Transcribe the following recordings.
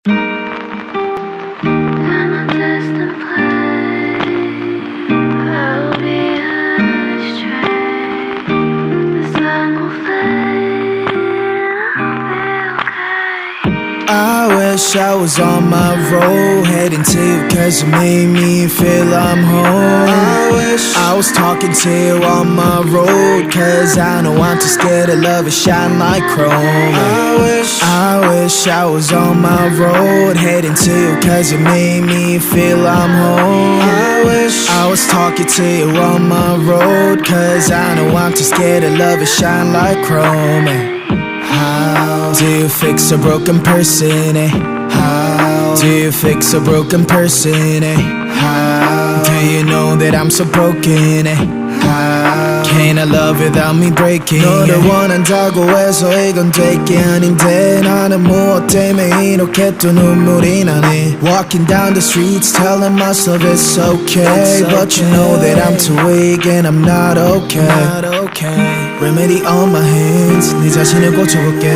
I wish I was on my road, heading to you cause you made me feel I'm home. I wish I was talking to you on my road, cause I know I'm too scared to love and shine like chrome. I wish I was on my road, heading to you cause you made me feel I'm home. I wish I was talking to you on my road, cause I know I'm too scared to love and shine like chrome. How do you fix a broken person, eh? How do you fix a broken person, eh? How do you know that I'm so broken, eh? How can I love without me breaking? 너를 원한다고 해서 이건 될 게 아닌데 나는 무엇 때문에 이렇게 또 눈물이 나네. Walking down the streets telling myself it's okay, but you know that I'm too weak and I'm not okay. Remedy on my hands, 네 자신을 고쳐볼게.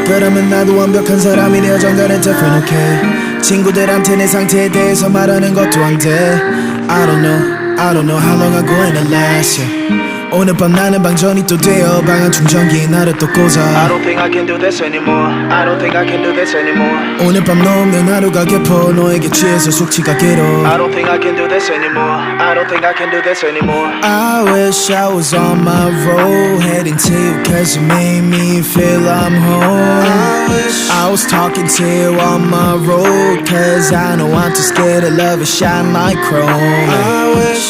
그러면 나도 완벽한 사람이 되어 정갈은 different, okay. 친구들한테 내 상태에 대해서 말하는 것도 안 돼. I don't know how long I'm going to last, yeah. 오늘 밤 나는 방전이 또 되어 방한 충전기에 나를 또 꽂아. I don't think I can do this anymore. I don't think I can do this anymore. 오늘 밤 너 없는 하루가 깊어 너에게 취해서 숙취가 길어. I don't think I can do this anymore. I don't think I can do this anymore. I wish I was on my road, heading to you cause you made me feel I'm home. I wish I was talking to you on my road, cause I know I'm too scared to love and shine like chrome.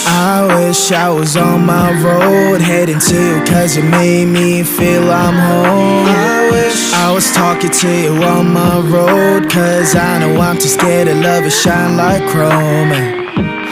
I wish I was on my road, heading to you cause you made me feel I'm home. I wish I was talking to you on my road, cause I know I'm too scared to love and shine like chrome.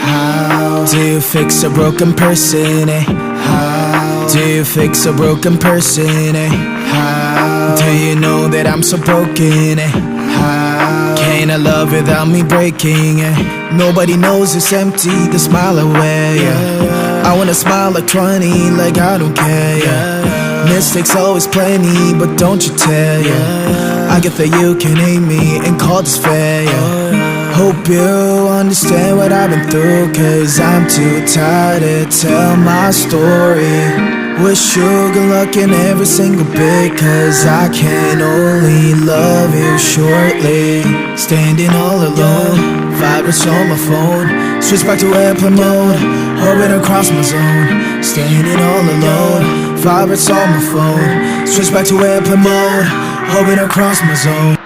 How do you fix a broken person, eh? How do you fix a broken person, eh? How do you know that I'm so broken, eh? How can I love without me breaking, eh? Nobody knows it's empty, the smile away, yeah. I wanna smile like 20, like I don't care, yeah. Mistakes always plenty, but don't you tell, yeah. I get that you can hate me and call this fair, yeah. Hope you understand what I've been through, cause I'm too tired to tell my story. Wish you good luck in every single bit, cause I can only love you shortly. Standing all alone, vibrates on my phone. Switch back to airplane mode, hoping across my zone. Standing all alone, vibrates on my phone. Switch back to airplane mode, hoping across my zone.